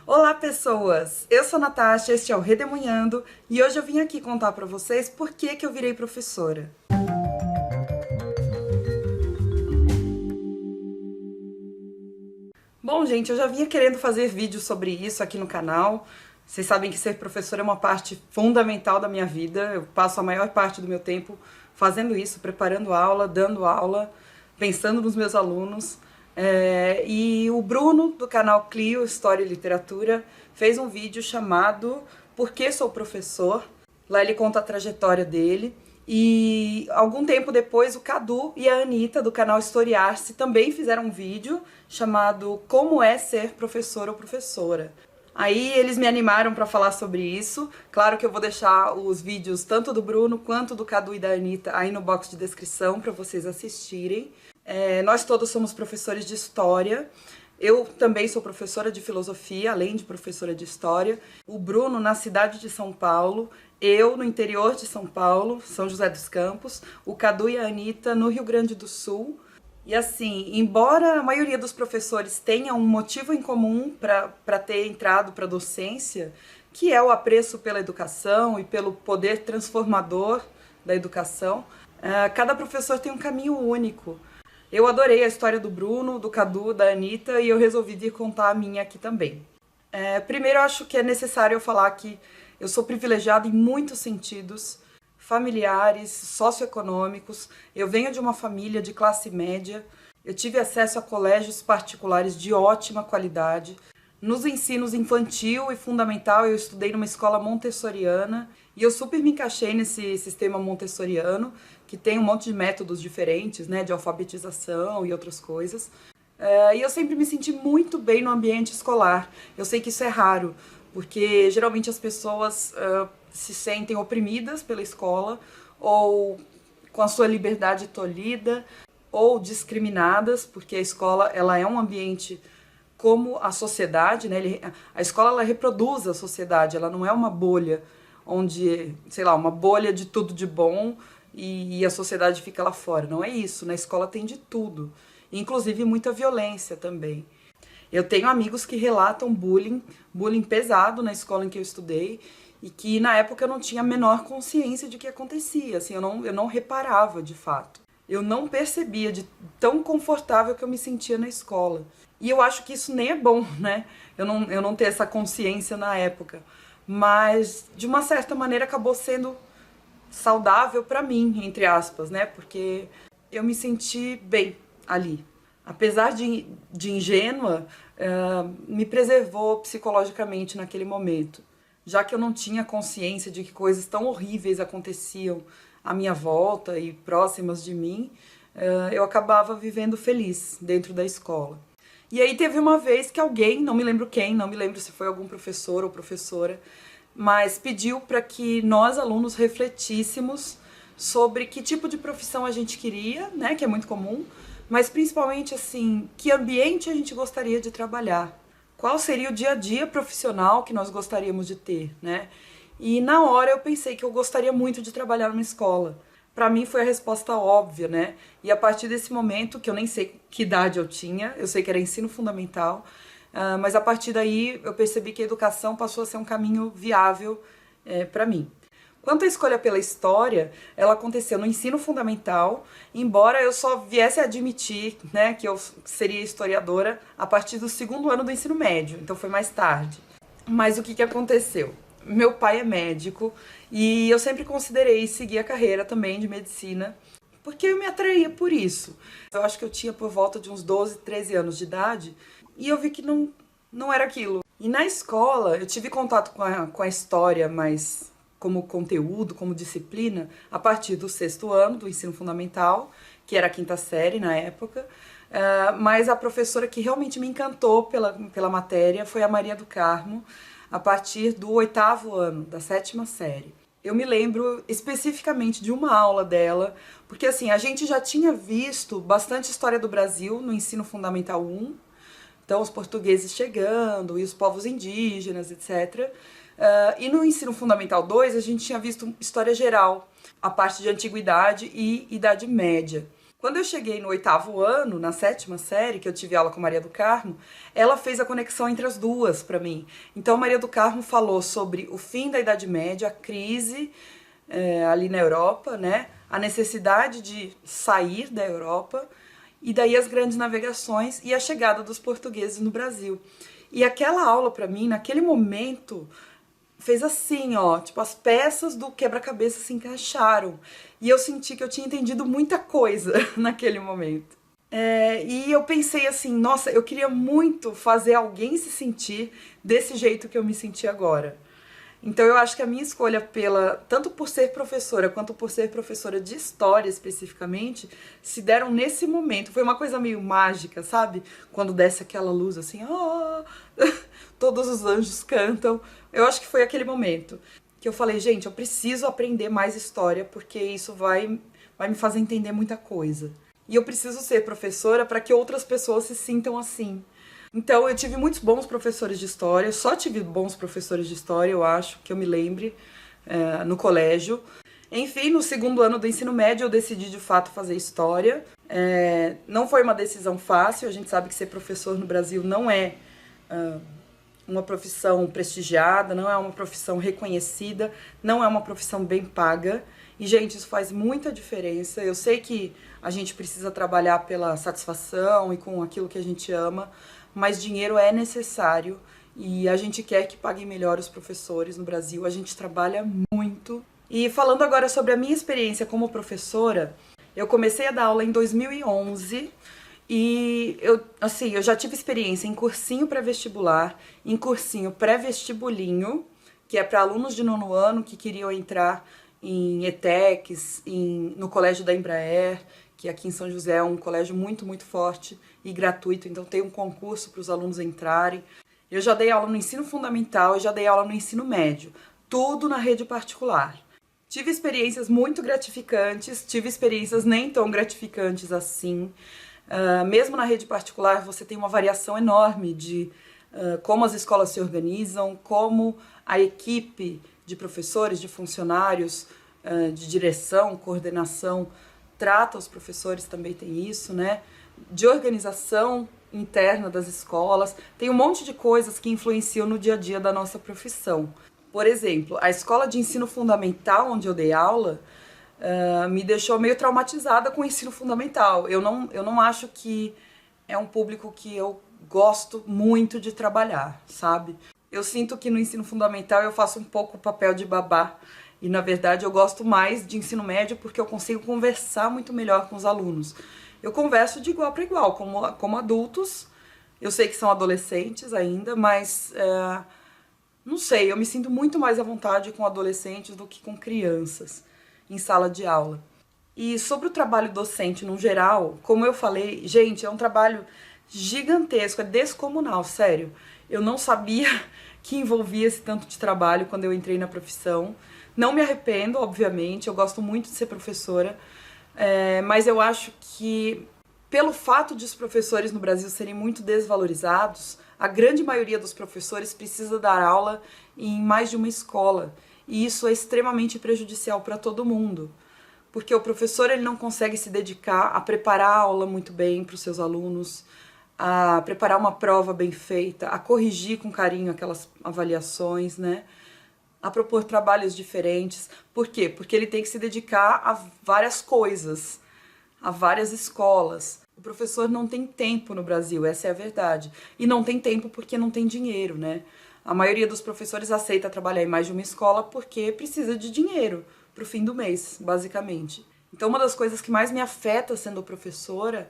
Olá, pessoas! Eu sou a Natasha, este é o Redemoinhando e hoje eu vim aqui contar pra vocês por que eu virei professora. Bom, gente, eu já vinha querendo fazer vídeos sobre isso aqui no canal. Vocês sabem que ser professora é uma parte fundamental da minha vida. Eu passo a maior parte do meu tempo fazendo isso, preparando aula, dando aula, pensando nos meus alunos. E o Bruno, do canal Clio História e Literatura, fez um vídeo chamado Por que Sou Professor? Lá ele conta a trajetória dele. E algum tempo depois o Cadu e a Anitta, do canal Historiar-se, também fizeram um vídeo chamado Como é Ser Professor ou Professora. Aí eles me animaram para falar sobre isso. Claro que eu vou deixar os vídeos tanto do Bruno quanto do Cadu e da Anitta aí no box de descrição para vocês assistirem. Nós todos somos professores de história. Eu também sou professora de filosofia, além de professora de história. O Bruno na cidade de São Paulo, eu no interior de São Paulo, São José dos Campos, o Cadu e a Anitta no Rio Grande do Sul. E assim, embora a maioria dos professores tenha um motivo em comum para ter entrado para a docência, que é o apreço pela educação e pelo poder transformador da educação, cada professor tem um caminho único. Eu adorei a história do Bruno, do Cadu, da Anitta e eu resolvi vir contar a minha aqui também. Primeiro, eu acho que é necessário eu falar que eu sou privilegiada em muitos sentidos, familiares, socioeconômicos. Eu venho de uma família de classe média, eu tive acesso a colégios particulares de ótima qualidade. Nos ensinos infantil e fundamental eu estudei numa escola montessoriana e eu super me encaixei nesse sistema montessoriano, que tem um monte de métodos diferentes, né, de alfabetização e outras coisas. E eu sempre me senti muito bem no ambiente escolar. Eu sei que isso é raro, porque geralmente as pessoas se sentem oprimidas pela escola, ou com a sua liberdade tolhida, ou discriminadas, porque a escola ela é um ambiente como a sociedade, né? A escola ela reproduz a sociedade, ela não é uma bolha onde, sei lá, uma bolha de tudo de bom e a sociedade fica lá fora. Não é isso, na escola tem de tudo, inclusive muita violência também. Eu tenho amigos que relatam bullying pesado na escola em que eu estudei e que na época eu não tinha a menor consciência de que acontecia, assim, eu não reparava de fato. Eu não percebia de tão confortável que eu me sentia na escola. E eu acho que isso nem é bom, né? Eu não ter essa consciência na época. Mas, de uma certa maneira, acabou sendo saudável pra mim, entre aspas, né? Porque eu me senti bem ali. Apesar de ingênua, me preservou psicologicamente naquele momento. Já que eu não tinha consciência de que coisas tão horríveis aconteciam à minha volta e próximas de mim, eu acabava vivendo feliz dentro da escola. E aí teve uma vez que alguém, não me lembro quem, não me lembro se foi algum professor ou professora, mas pediu para que nós, alunos, refletíssemos sobre que tipo de profissão a gente queria, né, que é muito comum, mas principalmente assim, que ambiente a gente gostaria de trabalhar. Qual seria o dia a dia profissional que nós gostaríamos de ter, né? E na hora eu pensei que eu gostaria muito de trabalhar numa escola. Para mim foi a resposta óbvia, né? E a partir desse momento, que eu nem sei que idade eu tinha, eu sei que era ensino fundamental, mas a partir daí eu percebi que a educação passou a ser um caminho viável para mim. Quanto à escolha pela história, ela aconteceu no ensino fundamental, embora eu só viesse a admitir, né, que eu seria historiadora a partir do segundo ano do ensino médio, então foi mais tarde. Mas o que aconteceu? Meu pai é médico e eu sempre considerei seguir a carreira também de medicina, porque eu me atraía por isso. Eu acho que eu tinha por volta de uns 12, 13 anos de idade e eu vi que não era aquilo. E na escola eu tive contato com a história, mas como conteúdo, como disciplina, a partir do sexto ano do ensino fundamental, que era a quinta série na época, mas a professora que realmente me encantou pela matéria foi a Maria do Carmo, a partir do oitavo ano, da sétima série. Eu me lembro especificamente de uma aula dela, porque assim, a gente já tinha visto bastante história do Brasil no ensino fundamental 1, então os portugueses chegando e os povos indígenas, etc. E no ensino fundamental 2 a gente tinha visto história geral, a parte de antiguidade e idade média. Quando eu cheguei no 8º ano, na 7ª série, que eu tive aula com Maria do Carmo, ela fez a conexão entre as duas para mim. Então Maria do Carmo falou sobre o fim da Idade Média, a crise ali na Europa, né? A necessidade de sair da Europa, e daí as grandes navegações e a chegada dos portugueses no Brasil. E aquela aula para mim, naquele momento, fez assim, ó, tipo, as peças do quebra-cabeça se encaixaram. E eu senti que eu tinha entendido muita coisa naquele momento. E eu pensei assim, nossa, eu queria muito fazer alguém se sentir desse jeito que eu me senti agora. Então eu acho que a minha escolha tanto por ser professora quanto por ser professora de história especificamente, se deram nesse momento. Foi uma coisa meio mágica, sabe? Quando desce aquela luz assim, todos os anjos cantam. Eu acho que foi aquele momento que eu falei, gente, eu preciso aprender mais história porque isso vai me fazer entender muita coisa. E eu preciso ser professora para que outras pessoas se sintam assim. Então eu tive muitos bons professores de história, só tive bons professores de história, eu acho, que eu me lembre, no colégio. Enfim, no 2º ano do ensino médio eu decidi de fato fazer história. Não foi uma decisão fácil, a gente sabe que ser professor no Brasil não é uma profissão prestigiada, não é uma profissão reconhecida, não é uma profissão bem paga. E, gente, isso faz muita diferença. Eu sei que a gente precisa trabalhar pela satisfação e com aquilo que a gente ama, mas dinheiro é necessário e a gente quer que paguem melhor os professores no Brasil. A gente trabalha muito. E falando agora sobre a minha experiência como professora, eu comecei a dar aula em 2011 e eu já tive experiência em cursinho pré-vestibular, em cursinho pré-vestibulinho, que é para alunos de 9º ano que queriam entrar em ETECs, no colégio da Embraer, que aqui em São José é um colégio muito, muito forte e gratuito, então tem um concurso para os alunos entrarem. Eu já dei aula no ensino fundamental e já dei aula no ensino médio, tudo na rede particular. Tive experiências muito gratificantes, tive experiências nem tão gratificantes assim. Mesmo na rede particular você tem uma variação enorme de como as escolas se organizam, como a equipe de professores, de funcionários, de direção, coordenação, trata os professores, também tem isso, né? De organização interna das escolas, tem um monte de coisas que influenciam no dia a dia da nossa profissão. Por exemplo, a escola de ensino fundamental, onde eu dei aula, me deixou meio traumatizada com o ensino fundamental. Eu não acho que é um público que eu gosto muito de trabalhar, sabe? Eu sinto que no ensino fundamental eu faço um pouco o papel de babá. E, na verdade, eu gosto mais de ensino médio porque eu consigo conversar muito melhor com os alunos. Eu converso de igual para igual, como adultos. Eu sei que são adolescentes ainda, mas não sei, eu me sinto muito mais à vontade com adolescentes do que com crianças em sala de aula. E sobre o trabalho docente no geral, como eu falei, gente, é um trabalho gigantesco, é descomunal, sério. Eu não sabia que envolvia esse tanto de trabalho quando eu entrei na profissão. Não me arrependo, obviamente, eu gosto muito de ser professora, mas eu acho que, pelo fato de os professores no Brasil serem muito desvalorizados, a grande maioria dos professores precisa dar aula em mais de uma escola, e isso é extremamente prejudicial para todo mundo, porque o professor ele não consegue se dedicar a preparar a aula muito bem para os seus alunos, a preparar uma prova bem feita, a corrigir com carinho aquelas avaliações, né? A propor trabalhos diferentes. Por quê? Porque ele tem que se dedicar a várias coisas, a várias escolas. O professor não tem tempo no Brasil, essa é a verdade. E não tem tempo porque não tem dinheiro, né? A maioria dos professores aceita trabalhar em mais de uma escola porque precisa de dinheiro para o fim do mês, basicamente. Então, uma das coisas que mais me afeta sendo professora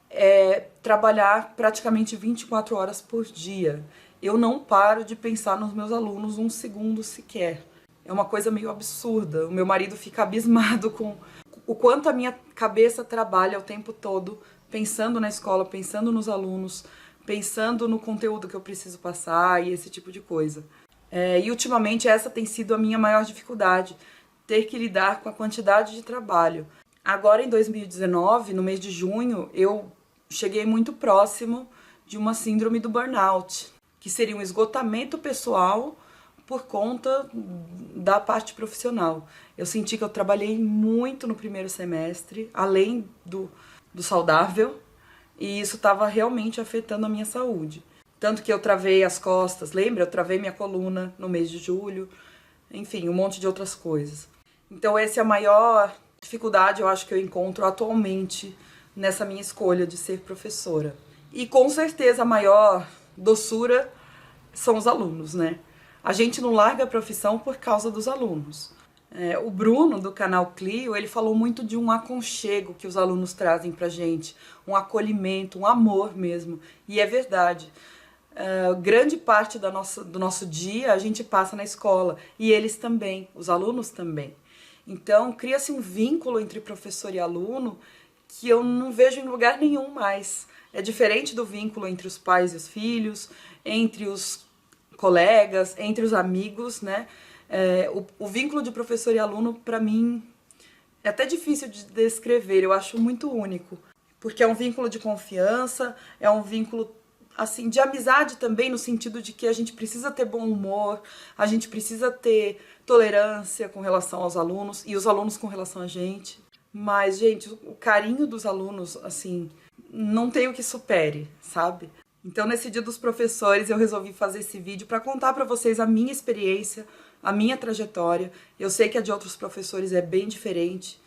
é trabalhar praticamente 24 horas por dia. Eu não paro de pensar nos meus alunos um segundo sequer. É uma coisa meio absurda. O meu marido fica abismado com o quanto a minha cabeça trabalha o tempo todo, pensando na escola, pensando nos alunos, pensando no conteúdo que eu preciso passar e esse tipo de coisa. E ultimamente essa tem sido a minha maior dificuldade, ter que lidar com a quantidade de trabalho. Agora em 2019, no mês de junho, eu cheguei muito próximo de uma síndrome do burnout, que seria um esgotamento pessoal por conta da parte profissional. Eu senti que eu trabalhei muito no primeiro semestre, além do saudável, e isso estava realmente afetando a minha saúde. Tanto que eu travei as costas, lembra? Eu travei minha coluna no mês de julho, enfim, um monte de outras coisas. Então essa é a maior dificuldade, eu acho, que eu encontro atualmente nessa minha escolha de ser professora. E com certeza a maior doçura são os alunos, né? A gente não larga a profissão por causa dos alunos. O Bruno, do canal Clio, ele falou muito de um aconchego que os alunos trazem pra gente, um acolhimento, um amor mesmo. E é verdade. Grande parte do nosso dia a gente passa na escola, e eles também, os alunos também. Então cria-se um vínculo entre professor e aluno que eu não vejo em lugar nenhum mais. É diferente do vínculo entre os pais e os filhos, entre os colegas, entre os amigos, né? O vínculo de professor e aluno, para mim, é até difícil de descrever, eu acho muito único. Porque é um vínculo de confiança, é um vínculo assim, de amizade também, no sentido de que a gente precisa ter bom humor, a gente precisa ter tolerância com relação aos alunos e os alunos com relação a gente. Mas, gente, o carinho dos alunos, assim, não tem o que supere, sabe? Então, nesse Dia dos Professores, eu resolvi fazer esse vídeo para contar para vocês a minha experiência, a minha trajetória. Eu sei que a de outros professores é bem diferente.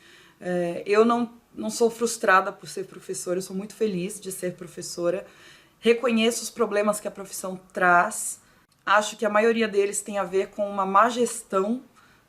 Eu não sou frustrada por ser professora, eu sou muito feliz de ser professora. Reconheço os problemas que a profissão traz. Acho que a maioria deles tem a ver com uma má gestão,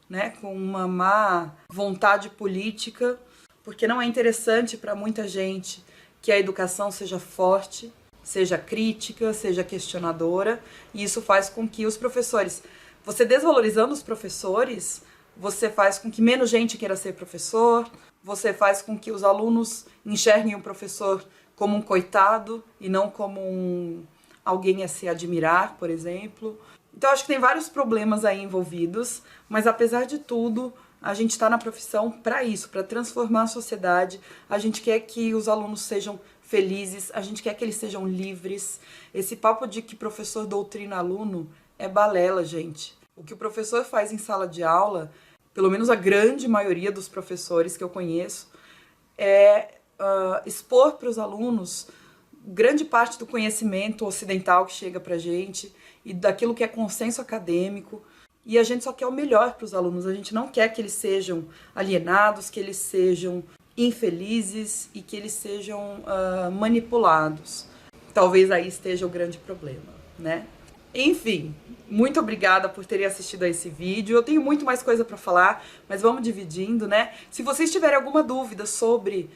né, com uma má vontade política, porque não é interessante para muita gente que a educação seja forte, seja crítica, seja questionadora, e isso faz com que os professores, você desvalorizando os professores, você faz com que menos gente queira ser professor, você faz com que os alunos enxerguem o professor como um coitado e não como alguém a se admirar, por exemplo. Então acho que tem vários problemas aí envolvidos, mas apesar de tudo, a gente está na profissão para isso, para transformar a sociedade. A gente quer que os alunos sejam felizes, a gente quer que eles sejam livres. Esse papo de que professor doutrina aluno é balela, gente. O que o professor faz em sala de aula, pelo menos a grande maioria dos professores que eu conheço, é expor para os alunos grande parte do conhecimento ocidental que chega pra gente e daquilo que é consenso acadêmico, e a gente só quer o melhor para os alunos, a gente não quer que eles sejam alienados, que eles sejam infelizes e que eles sejam manipulados. Talvez aí esteja o grande problema, né? Enfim, muito obrigada por terem assistido a esse vídeo. Eu tenho muito mais coisa para falar, mas vamos dividindo, né? Se vocês tiverem alguma dúvida sobre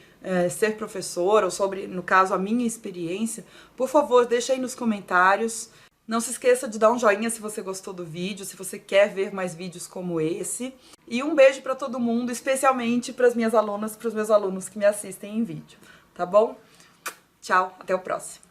ser professora, ou sobre, no caso, a minha experiência, por favor, deixa aí nos comentários. Não se esqueça de dar um joinha se você gostou do vídeo, se você quer ver mais vídeos como esse. E um beijo para todo mundo, especialmente para as minhas alunas, para os meus alunos que me assistem em vídeo, tá bom? Tchau, até o próximo.